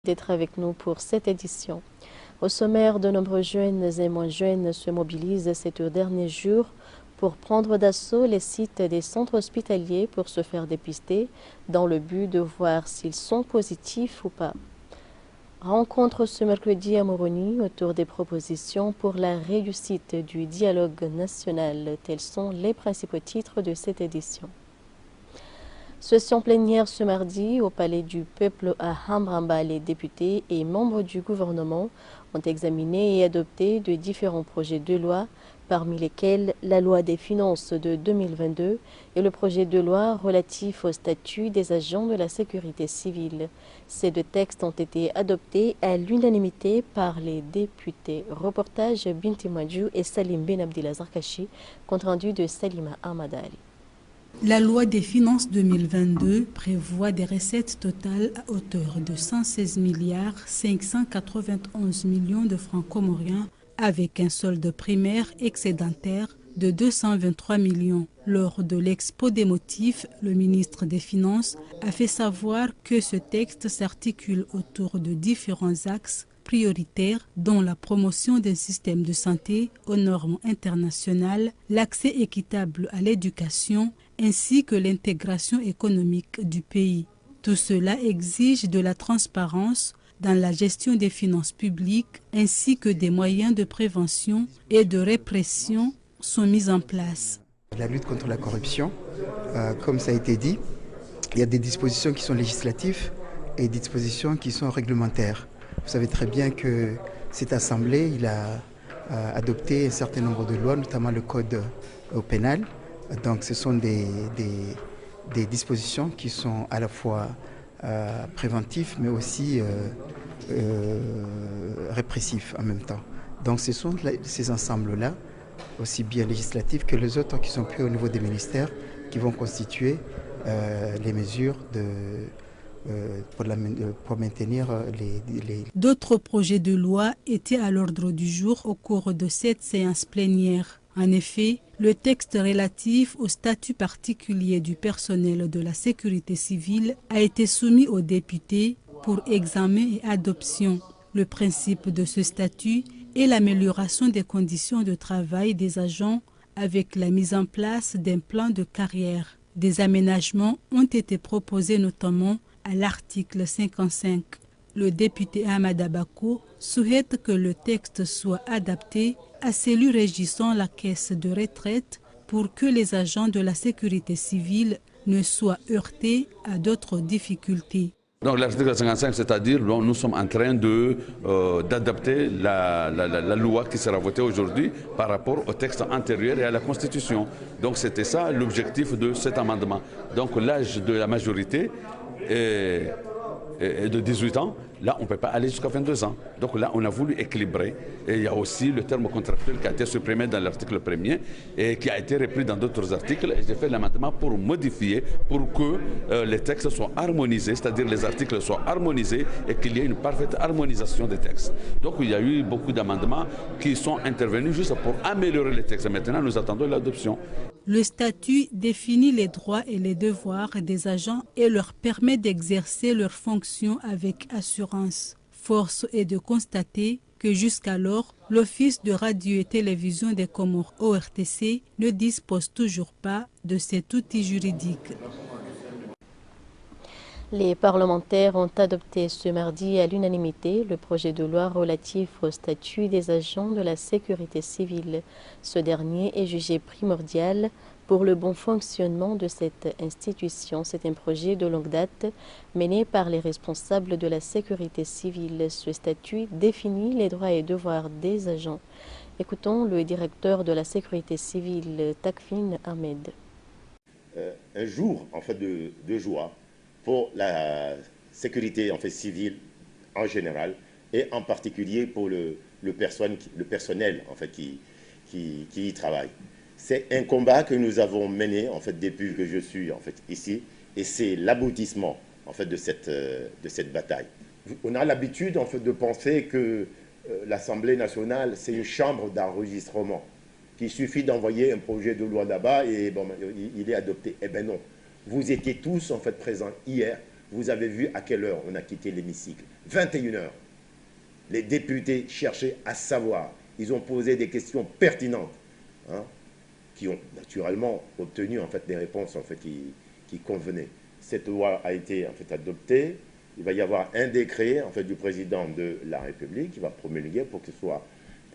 d'être avec nous pour cette édition. Au sommaire, de nombreux jeunes et moins jeunes se mobilisent ces 2 derniers jours pour prendre d'assaut les sites des centres hospitaliers pour se faire dépister dans le but de voir s'ils sont positifs ou pas. Rencontre ce mercredi à Moroni autour des propositions pour la réussite du dialogue national. Tels sont les principaux titres de cette édition. Session plénière ce mardi au Palais du Peuple à Hambramba. Les députés et membres du gouvernement ont examiné et adopté de différents projets de loi, parmi lesquels la loi des finances de 2022 et le projet de loi relatif au statut des agents de la sécurité civile. Ces 2 textes ont été adoptés à l'unanimité par les députés. Reportage Binti Mwadjou et Salim Ben Abdilazar Kachi, compte rendu de Salima Ahmadali. La loi des finances 2022 prévoit des recettes totales à hauteur de 116 591 millions de francs comoriens avec un solde primaire excédentaire de 223 millions. Lors de l'expo des motifs, le ministre des Finances a fait savoir que ce texte s'articule autour de différents axes prioritaires dont la promotion d'un système de santé aux normes internationales, l'accès équitable à l'éducation ainsi que l'intégration économique du pays. Tout cela exige de la transparence dans la gestion des finances publiques ainsi que des moyens de prévention et de répression sont mis en place. La lutte contre la corruption, comme ça a été dit, il y a des dispositions qui sont législatives et des dispositions qui sont réglementaires. Vous savez très bien que cette Assemblée a adopté un certain nombre de lois, notamment le Code pénal. Donc ce sont des dispositions qui sont à la fois préventifs mais aussi répressifs en même temps. Donc ce sont ces ensembles-là, aussi bien législatifs que les autres qui sont pris au niveau des ministères, qui vont constituer les mesures pour maintenir les... D'autres projets de loi étaient à l'ordre du jour au cours de cette séance plénière. En effet, le texte relatif au statut particulier du personnel de la sécurité civile a été soumis aux députés pour examen et adoption. Le principe de ce statut est l'amélioration des conditions de travail des agents avec la mise en place d'un plan de carrière. Des aménagements ont été proposés notamment à l'article 55. Le député Ahmad Abako souhaite que le texte soit adapté à celui régissant la caisse de retraite pour que les agents de la sécurité civile ne soient heurtés à d'autres difficultés. Donc l'article 55, c'est-à-dire nous sommes en train d'adapter la loi qui sera votée aujourd'hui par rapport au texte antérieur et à la Constitution. Donc c'était ça l'objectif de cet amendement. Donc l'âge de la majorité est de 18 ans. Là, on ne peut pas aller jusqu'à 22 ans. Donc là, on a voulu équilibrer. Et il y a aussi le terme contractuel qui a été supprimé dans l'article 1er et qui a été repris dans d'autres articles. Et j'ai fait l'amendement pour modifier, pour que les textes soient harmonisés, c'est-à-dire les articles soient harmonisés et qu'il y ait une parfaite harmonisation des textes. Donc il y a eu beaucoup d'amendements qui sont intervenus juste pour améliorer les textes. Maintenant, nous attendons l'adoption. Le statut définit les droits et les devoirs des agents et leur permet d'exercer leurs fonctions avec assurance. Force est de constater que jusqu'alors, l'Office de radio et télévision des Comores ORTC ne dispose toujours pas de cet outil juridique. Les parlementaires ont adopté ce mardi à l'unanimité le projet de loi relatif au statut des agents de la sécurité civile. Ce dernier est jugé primordial pour le bon fonctionnement de cette institution. C'est un projet de longue date mené par les responsables de la sécurité civile. Ce statut définit les droits et devoirs des agents. Écoutons le directeur de la sécurité civile, Takfin Ahmed. Un jour en fait de joie pour la sécurité en fait civile en général et en particulier pour le personnel en fait qui y travaille. C'est un combat que nous avons mené en fait depuis que je suis en fait ici et c'est l'aboutissement en fait de cette bataille. On a l'habitude en fait de penser que l'Assemblée nationale c'est une chambre d'enregistrement qu'il suffit d'envoyer un projet de loi là-bas et bon, il est adopté. Eh bien non. Vous étiez tous en fait présents hier, vous avez vu à quelle heure on a quitté l'hémicycle. 21 heures. Les députés cherchaient à savoir. Ils ont posé des questions pertinentes, hein, qui ont naturellement obtenu en fait, des réponses en fait, qui convenaient. Cette loi a été en fait, adoptée. Il va y avoir un décret en fait, du président de la République qui va promulguer pour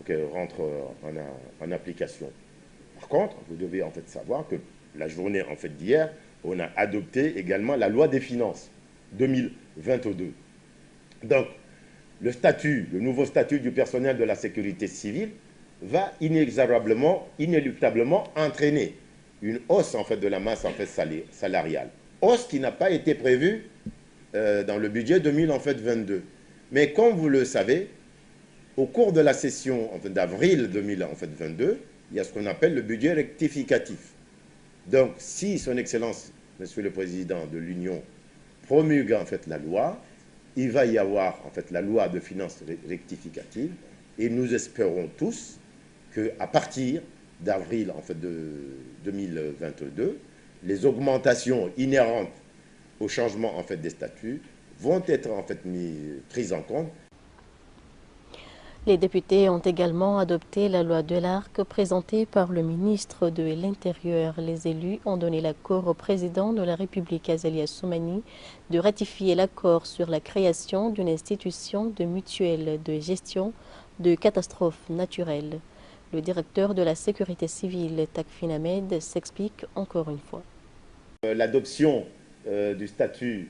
qu'elle rentre en application. Par contre, vous devez en fait, savoir que la journée en fait, d'hier, on a adopté également la loi des finances 2022. Donc, le nouveau statut du personnel de la sécurité civile va inéluctablement entraîner une hausse en fait, de la masse en fait, salariale. Hausse qui n'a pas été prévue dans le budget 2022. Mais comme vous le savez, au cours de la session en fait, d'avril 2022, il y a ce qu'on appelle le budget rectificatif. Donc, si Son Excellence, Monsieur le Président de l'Union, promulgue en fait la loi, il va y avoir en fait la loi de finances rectificative et nous espérons tous qu'à partir d'avril en fait, de 2022, les augmentations inhérentes au changement en fait, des statuts vont être en fait, prises en compte. Les députés ont également adopté la loi de l'Arc présentée par le ministre de l'Intérieur. Les élus ont donné l'accord au président de la République, Azali Assoumani, de ratifier l'accord sur la création d'une institution de mutuelle de gestion de catastrophes naturelles. Le directeur de la sécurité civile, Takfin Ahmed, s'explique encore une fois. L'adoption du statut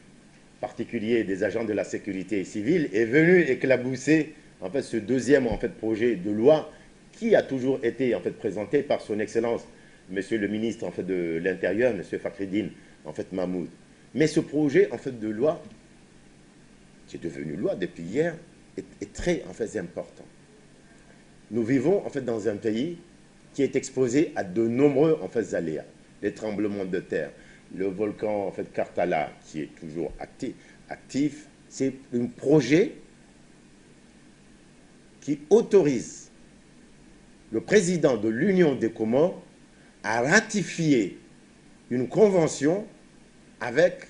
particulier des agents de la sécurité civile est venue éclabousser en fait, ce deuxième en fait, projet de loi qui a toujours été en fait, présenté par son Excellence, Monsieur le ministre en fait, de l'Intérieur, Monsieur Fakhreddine en fait, Mahmoud. Mais ce projet en fait, de loi, qui est devenu loi depuis hier, est très en fait, important. Nous vivons en fait, dans un pays qui est exposé à de nombreux en fait, aléas. Les tremblements de terre, le volcan en fait, Kartala qui est toujours actif. C'est un projet qui autorise le président de l'Union des Comores à ratifier une convention avec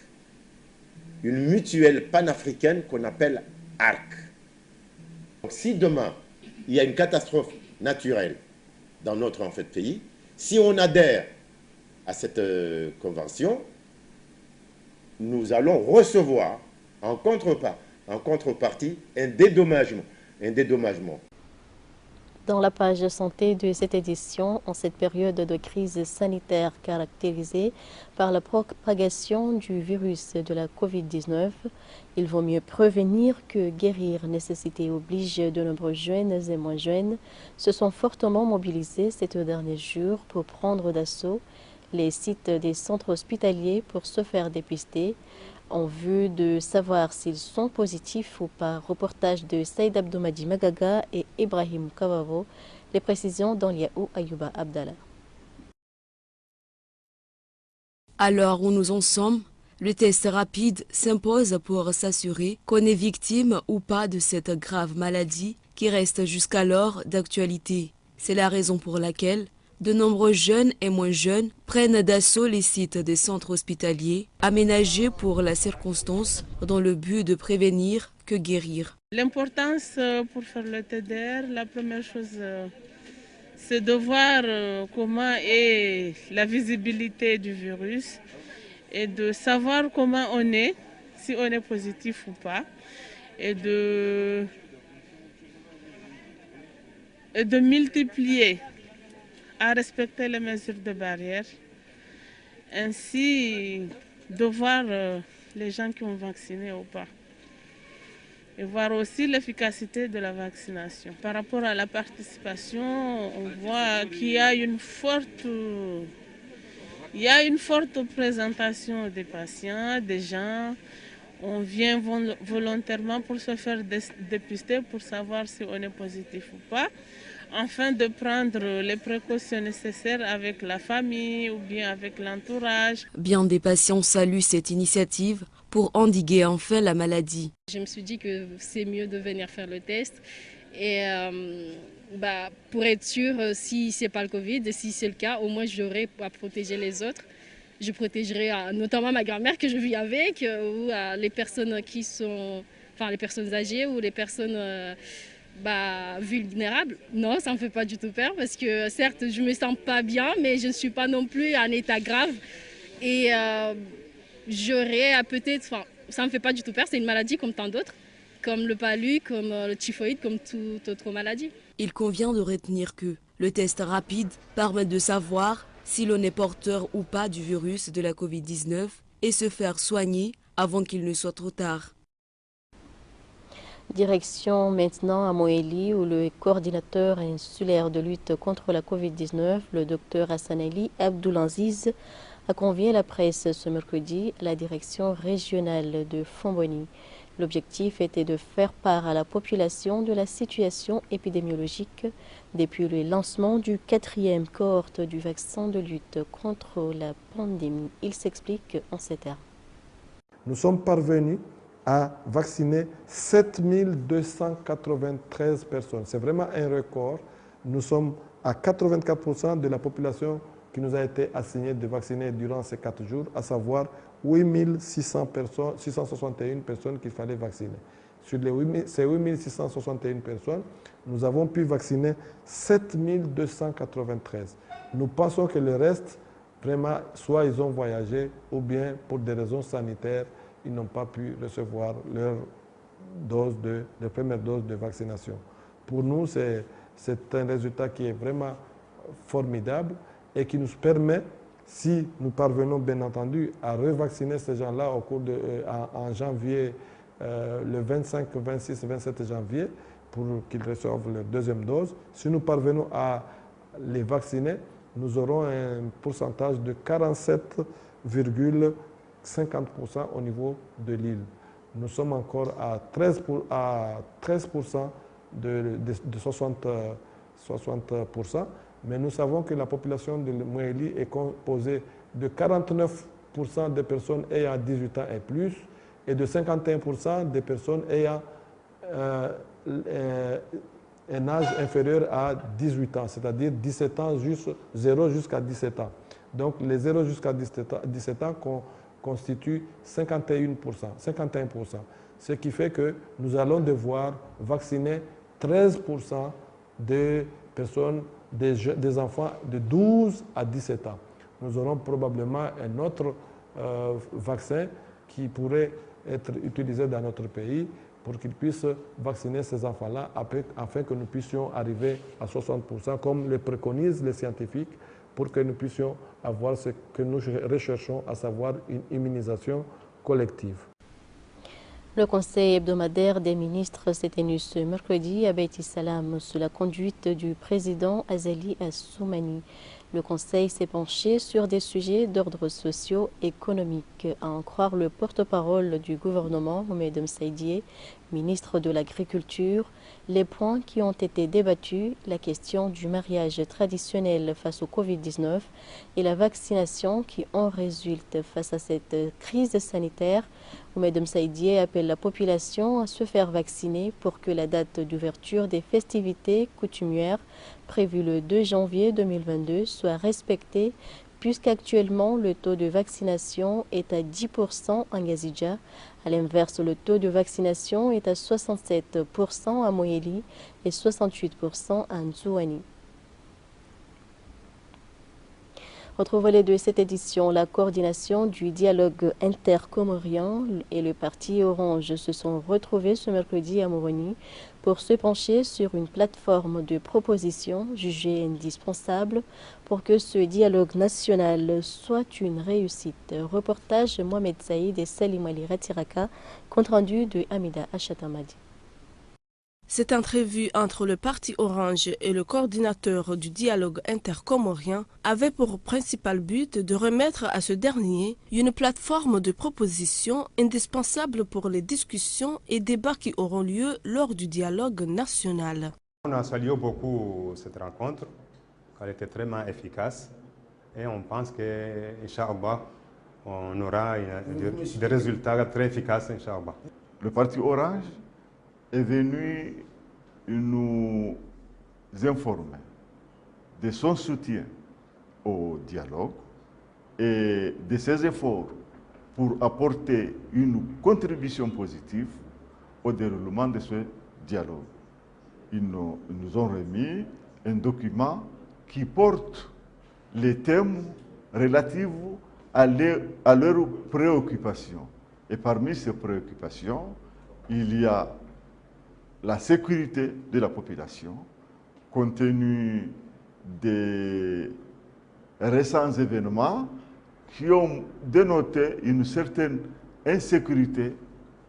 une mutuelle panafricaine qu'on appelle ARC. Donc, si demain, il y a une catastrophe naturelle dans notre en fait, pays, si on adhère à cette convention, nous allons recevoir en contrepartie un dédommagement. Dans la page santé de cette édition, en cette période de crise sanitaire caractérisée par la propagation du virus de la COVID-19, il vaut mieux prévenir que guérir. Nécessité oblige, de nombreux jeunes et moins jeunes se sont fortement mobilisés ces derniers jours pour prendre d'assaut les sites des centres hospitaliers pour se faire dépister en vue de savoir s'ils sont positifs ou pas. Reportage de Saïd Abdoumadi Magaga et Ibrahim Kawavo. Les précisions dans Liaou Ayouba Abdallah. À l'heure où nous en sommes, le test rapide s'impose pour s'assurer qu'on est victime ou pas de cette grave maladie qui reste jusqu'alors d'actualité. C'est la raison pour laquelle de nombreux jeunes et moins jeunes prennent d'assaut les sites des centres hospitaliers aménagés pour la circonstance dans le but de prévenir que guérir. L'importance pour faire le TDR, la première chose, c'est de voir comment est la visibilité du virus et de savoir comment on est, si on est positif ou pas, et de multiplier à respecter les mesures de barrière, ainsi de voir les gens qui ont vacciné ou pas, et voir aussi l'efficacité de la vaccination. Par rapport à la participation, on voit qu'il y a une forte présentation des patients, des gens. On vient volontairement pour se faire dépister, pour savoir si on est positif ou pas, afin de prendre les précautions nécessaires avec la famille ou bien avec l'entourage. Bien des patients saluent cette initiative pour endiguer enfin la maladie. Je me suis dit que c'est mieux de venir faire le test et pour être sûr, si ce n'est pas le Covid, si c'est le cas, au moins j'aurai à protéger les autres. Je protégerai notamment ma grand-mère que je vis avec ou les personnes qui sont enfin les personnes âgées ou les personnes vulnérables. Non, ça ne me fait pas du tout peur parce que certes, je ne me sens pas bien, mais je ne suis pas non plus en état grave. Et j'aurais peut-être, enfin, ça ne me fait pas du tout peur, c'est une maladie comme tant d'autres, comme le palu, comme le typhoïde, comme toute autre maladie. Il convient de retenir que le test rapide permet de savoir si l'on est porteur ou pas du virus de la Covid-19 et se faire soigner avant qu'il ne soit trop tard. Direction maintenant à Moélie où le coordinateur insulaire de lutte contre la Covid-19, le docteur Hassanali Abdoulaziz, a convié la presse ce mercredi à la direction régionale de Fomboni. L'objectif était de faire part à la population de la situation épidémiologique depuis le lancement du 4e cohorte du vaccin de lutte contre la pandémie. Il s'explique en ces termes. Nous sommes parvenus à vacciner 7293 personnes. C'est vraiment un record. Nous sommes à 84% de la population qui nous a été assignée de vacciner durant ces 4 jours, à savoir 661 personnes qu'il fallait vacciner. Sur ces 8661 personnes, nous avons pu vacciner 7293. Nous pensons que le reste, vraiment, soit ils ont voyagé ou bien pour des raisons sanitaires, ils n'ont pas pu recevoir leur première dose de vaccination. Pour nous, c'est un résultat qui est vraiment formidable et qui nous permet, si nous parvenons bien entendu à revacciner ces gens-là au cours en janvier, le 25, 26 et 27 janvier, pour qu'ils reçoivent leur deuxième dose, si nous parvenons à les vacciner, nous aurons un pourcentage de 47,50% au niveau de l'île. Nous sommes encore à 13% de 60%, mais nous savons que la population de Moélie est composée de 49% de personnes ayant 18 ans et plus et de 51% de personnes ayant un âge inférieur à 18 ans, c'est-à-dire 17 ans, 0 jusqu'à 17 ans. Donc les 0 jusqu'à 17 ans constituent 51%. Ce qui fait que nous allons devoir vacciner 13% des personnes, des enfants de 12 à 17 ans. Nous aurons probablement un autre vaccin qui pourrait être utilisé dans notre pays pour qu'ils puissent vacciner ces enfants-là afin que nous puissions arriver à 60%, comme le préconisent les scientifiques, pour que nous puissions avoir ce que nous recherchons, à savoir une immunisation collective. Le conseil hebdomadaire des ministres s'est tenu ce mercredi à Beit Salam sous la conduite du président Azali Assoumani. Le conseil s'est penché sur des sujets d'ordre socio-économique. À en croire le porte-parole du gouvernement, Mohamed Msaïdié, ministre de l'Agriculture, les points qui ont été débattus, la question du mariage traditionnel face au Covid-19 et la vaccination qui en résulte face à cette crise sanitaire. Mohamed Msaïdié appelle la population à se faire vacciner pour que la date d'ouverture des festivités coutumières prévue le 2 janvier 2022 soit respectée, puisqu'actuellement le taux de vaccination est à 10% en Gazidja. À l'inverse, le taux de vaccination est à 67% à Moélie et 68% à Nzouani. Retrouvez de cette édition la coordination du dialogue intercomorien et le parti Orange se sont retrouvés ce mercredi à Moroni pour se pencher sur une plateforme de propositions jugée indispensable pour que ce dialogue national soit une réussite. Reportage Mohamed Saïd et Salim Ali Ratiraka, compte rendu de Hamida Achatamadi. Cette entrevue entre le parti Orange et le coordinateur du dialogue intercomorien avait pour principal but de remettre à ce dernier une plateforme de propositions indispensable pour les discussions et débats qui auront lieu lors du dialogue national. On a salué beaucoup cette rencontre, car elle était très efficace et on pense qu'Inch'Allah, on aura des résultats très efficaces, Inch'Allah. Le parti Orange est venu nous informer de son soutien au dialogue et de ses efforts pour apporter une contribution positive au déroulement de ce dialogue. Ils nous ont remis un document qui porte les thèmes relatifs à leurs préoccupations. Et parmi ces préoccupations, il y a la sécurité de la population, compte tenu des récents événements qui ont dénoté une certaine insécurité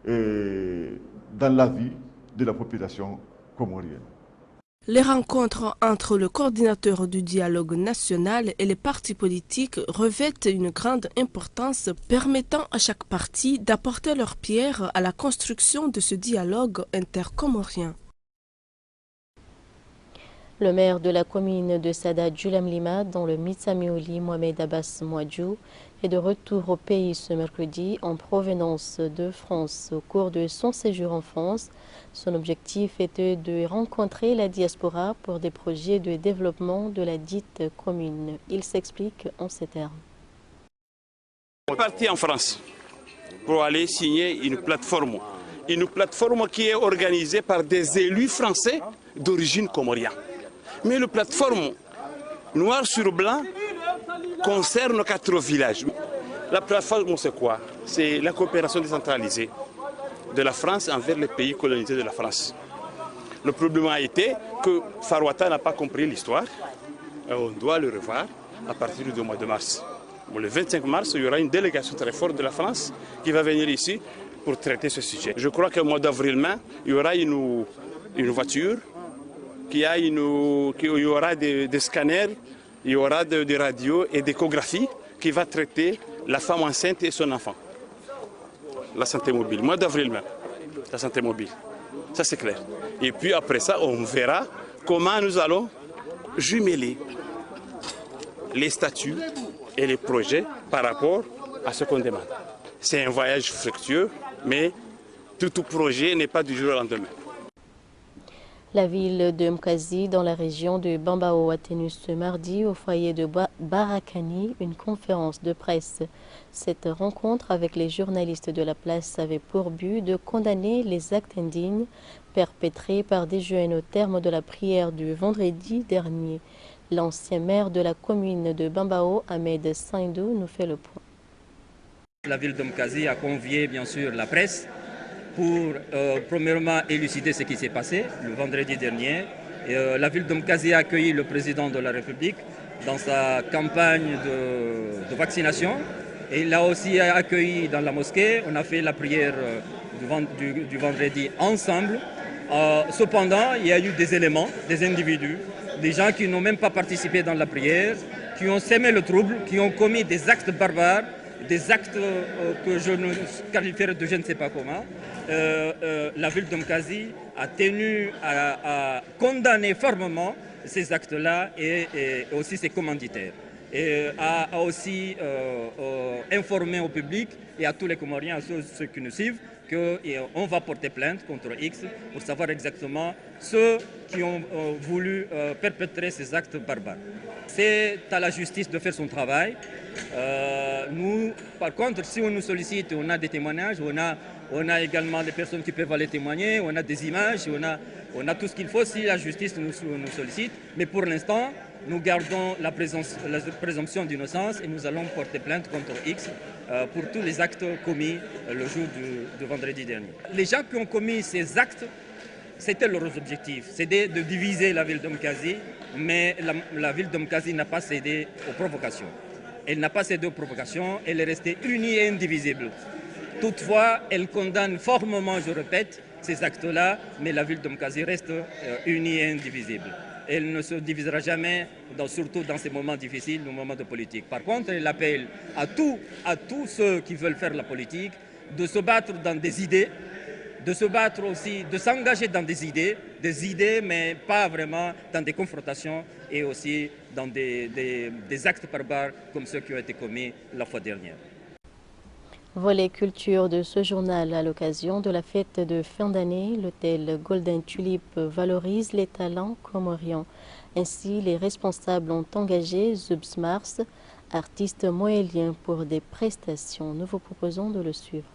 dans la vie de la population comorienne. Les rencontres entre le coordinateur du dialogue national et les partis politiques revêtent une grande importance, permettant à chaque parti d'apporter leur pierre à la construction de ce dialogue intercomorien. Le maire de la commune de Sadat Djulamlima, dans le Mitsamioli, Mohamed Abbas Mouadjou, est de retour au pays ce mercredi en provenance de France. Au cours de son séjour en France, son objectif était de rencontrer la diaspora pour des projets de développement de la dite commune. Il s'explique en ces termes. Je suis parti en France pour aller signer une plateforme qui est organisée par des élus français d'origine comorienne. Mais la plateforme, noir sur blanc, concerne 4 villages. La plateforme, c'est quoi? C'est la coopération décentralisée de la France envers les pays colonisés de la France. Le problème a été que Farouata n'a pas compris l'histoire. On doit le revoir à partir du mois de mars. Bon, le 25 mars, il y aura une délégation très forte de la France qui va venir ici pour traiter ce sujet. Je crois qu'au mois d'avril-mai, il y aura une voiture, il y aura des scanners, il y aura des radios et des échographies qui va traiter la femme enceinte et son enfant. La santé mobile, mois d'avril même, la santé mobile. Ça c'est clair. Et puis après ça, on verra comment nous allons jumeler les statuts et les projets par rapport à ce qu'on demande. C'est un voyage fructueux, mais tout projet n'est pas du jour au lendemain. La ville de Mkazi, dans la région de Bambao, a tenu ce mardi au foyer de Barakani une conférence de presse. Cette rencontre avec les journalistes de la place avait pour but de condamner les actes indignes perpétrés par des jeunes au terme de la prière du vendredi dernier. L'ancien maire de la commune de Bambao, Ahmed Saindou, nous fait le point. La ville de Mkazi a convié bien sûr la presse pour premièrement élucider ce qui s'est passé le vendredi dernier. La ville de Mkazi a accueilli le président de la République dans sa campagne de vaccination. Et il l'a aussi accueilli dans la mosquée. On a fait la prière du vendredi ensemble. Cependant, il y a eu des éléments, des individus, des gens qui n'ont même pas participé dans la prière, qui ont sémé le trouble, qui ont commis des actes barbares, des actes que je ne qualifierais de je ne sais pas comment. La ville de Mkazi a tenu à condamner fermement ces actes-là et aussi ces commanditaires. Et a aussi informé au public et à tous les Comoriens, à ceux qui nous suivent, qu'on va porter plainte contre X pour savoir exactement ceux qui ont voulu perpétrer ces actes barbares. C'est à la justice de faire son travail. Nous, par contre, si on nous sollicite, on a des témoignages, on a également des personnes qui peuvent aller témoigner, on a des images, on a tout ce qu'il faut si la justice nous sollicite. Mais pour l'instant, nous gardons la présomption d'innocence et nous allons porter plainte contre X pour tous les actes commis le jour du vendredi dernier. Les gens qui ont commis ces actes, c'était leur objectif, c'était de diviser la ville de Mkazi, mais la ville de Mkazi n'a pas cédé aux provocations. Elle n'a pas cédé aux provocations, elle est restée unie et indivisible. Toutefois, elle condamne formellement, je répète, ces actes-là, mais la ville de Mkazi reste unie et indivisible. Elle ne se divisera jamais, surtout dans ces moments difficiles, nos moments de politique. Par contre, elle appelle à tous ceux qui veulent faire la politique de se battre dans des idées, de se battre aussi, de s'engager dans des idées, mais pas vraiment dans des confrontations et aussi dans des actes barbares comme ceux qui ont été commis la fois dernière. Volet culture de ce journal à l'occasion de la fête de fin d'année, l'hôtel Golden Tulip valorise les talents comoriens. Ainsi, les responsables ont engagé Zubs Mars, artiste moélien, pour des prestations. Nous vous proposons de le suivre.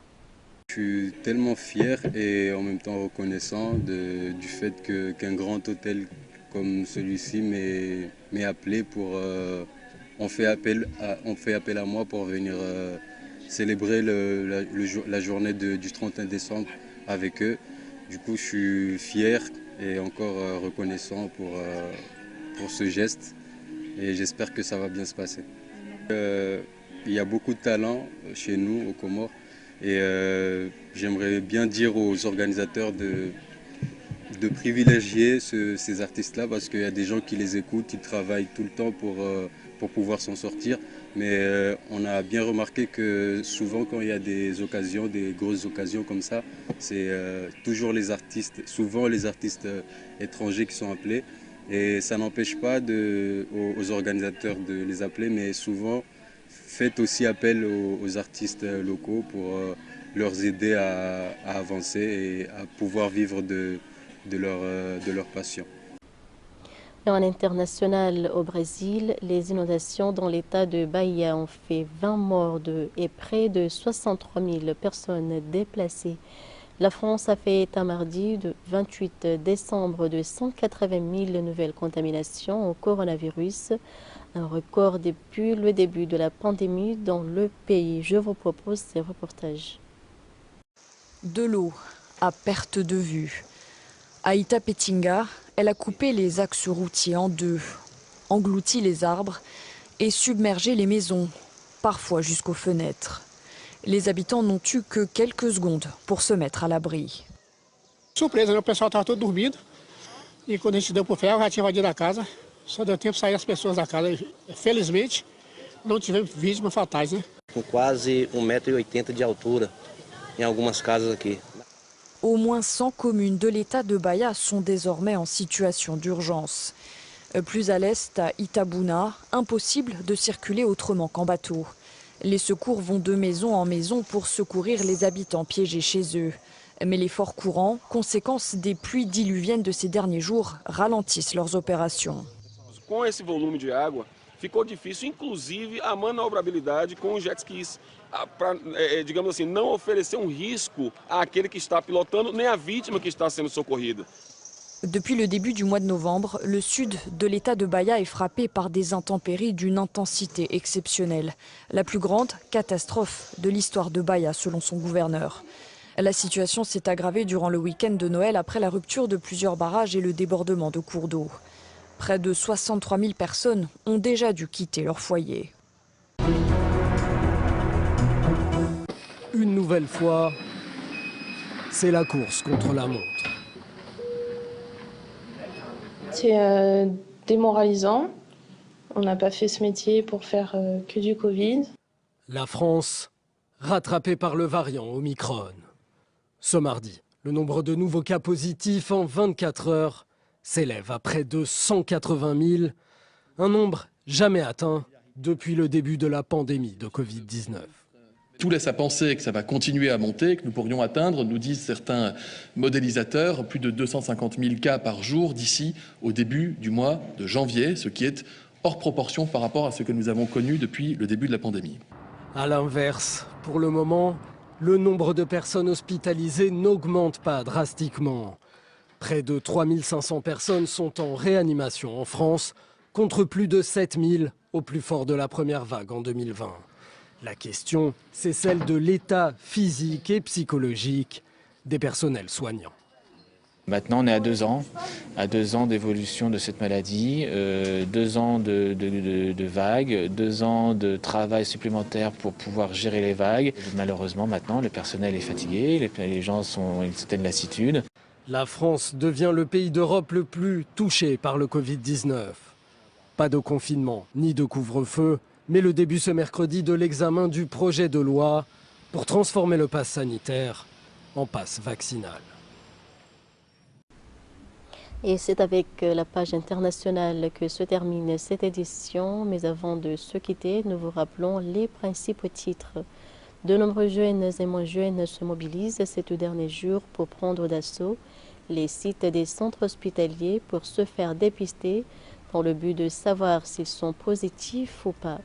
Je suis tellement fier et en même temps reconnaissant du fait qu'un grand hôtel comme celui-ci m'ait appelé pour... on fait appel à moi pour venir célébrer la journée du 31 décembre avec eux. Du coup, je suis fier et encore reconnaissant pour ce geste et j'espère que ça va bien se passer. Il y a beaucoup de talent chez nous, aux Comores, et j'aimerais bien dire aux organisateurs de privilégier ces artistes-là parce qu'il y a des gens qui les écoutent, ils travaillent tout le temps pour pouvoir s'en sortir. Mais on a bien remarqué que souvent quand il y a des occasions, des grosses occasions comme ça, c'est toujours souvent les artistes étrangers qui sont appelés. Et ça n'empêche pas aux organisateurs de les appeler, mais souvent faites aussi appel aux artistes locaux pour leur aider à avancer et à pouvoir vivre de leur passion. En international au Brésil, les inondations dans l'état de Bahia ont fait 20 morts et près de 63 000 personnes déplacées. La France a fait état mardi de 28 décembre de 180 000 nouvelles contaminations au coronavirus, un record depuis le début de la pandémie dans le pays. Je vous propose ces reportages. De l'eau à perte de vue. À Itapetinga, elle a coupé les axes routiers en deux, englouti les arbres et submergé les maisons, parfois jusqu'aux fenêtres. Les habitants n'ont eu que quelques secondes pour se mettre à l'abri. Surpresa, o pessoal estava todo dormindo e quando a gente deu por ferro, já tinha invadido a casa. Só deu tempo de sair as pessoas da casa. Felizmente, não tivemos vítimas fatais, né? Com quase 1,80 m de altura em algumas casas aqui. Au moins 100 communes de l'état de Bahia sont désormais en situation d'urgence. Plus à l'est, à Itabuna, impossible de circuler autrement qu'en bateau. Les secours vont de maison en maison pour secourir les habitants piégés chez eux. Mais les forts courants, conséquence des pluies diluviennes de ces derniers jours, ralentissent leurs opérations. Com esse volume de água, ficou difícil, inclusive, a manobrabilidade com os jet skis, para, digamos assim, não oferecer risco àquele que está pilotando, nem à vítima que está sendo socorrida. Depuis le début du mois de novembre, le sud de l'état de Bahia est frappé par des intempéries d'une intensité exceptionnelle. La plus grande catastrophe de l'histoire de Bahia, selon son gouverneur. La situation s'est aggravée durant le week-end de Noël après la rupture de plusieurs barrages et le débordement de cours d'eau. Près de 63 000 personnes ont déjà dû quitter leur foyer. Une nouvelle fois, c'est la course contre la montre. C'est démoralisant. On n'a pas fait ce métier pour faire que du Covid. La France, rattrapée par le variant Omicron. Ce mardi, le nombre de nouveaux cas positifs en 24 heures s'élève à près de 180 000, un nombre jamais atteint depuis le début de la pandémie de Covid-19. Tout laisse à penser que ça va continuer à monter, que nous pourrions atteindre, nous disent certains modélisateurs, plus de 250 000 cas par jour d'ici au début du mois de janvier, ce qui est hors proportion par rapport à ce que nous avons connu depuis le début de la pandémie. À l'inverse, pour le moment, le nombre de personnes hospitalisées n'augmente pas drastiquement. Près de 3 500 personnes sont en réanimation en France, contre plus de 7 000 au plus fort de la première vague en 2020. La question, c'est celle de l'état physique et psychologique des personnels soignants. Maintenant, on est à 2 ans d'évolution de cette maladie, 2 ans de vagues, 2 ans de travail supplémentaire pour pouvoir gérer les vagues. Malheureusement, maintenant, le personnel est fatigué, les gens ont une certaine lassitude. La France devient le pays d'Europe le plus touché par le Covid-19. Pas de confinement ni de couvre-feu, mais le début ce mercredi de l'examen du projet de loi pour transformer le pass sanitaire en pass vaccinal. Et c'est avec la page internationale que se termine cette édition. Mais avant de se quitter, nous vous rappelons les principaux titres. De nombreux jeunes et moins jeunes se mobilisent ces 2 derniers jours pour prendre d'assaut les sites des centres hospitaliers pour se faire dépister dans le but de savoir s'ils sont positifs ou pas.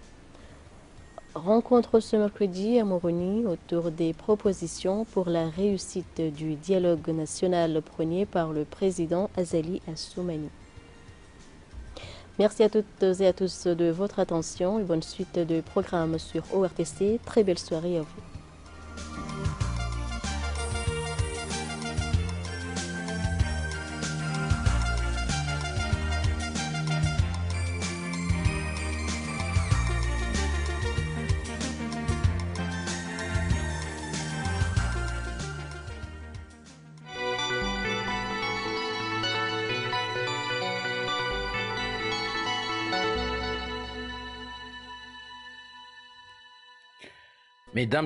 Rencontre ce mercredi à Moroni autour des propositions pour la réussite du dialogue national prôné par le président Azali Assoumani. Merci à toutes et à tous de votre attention et bonne suite de programmes sur ORTC. Très belle soirée à vous. Mesdames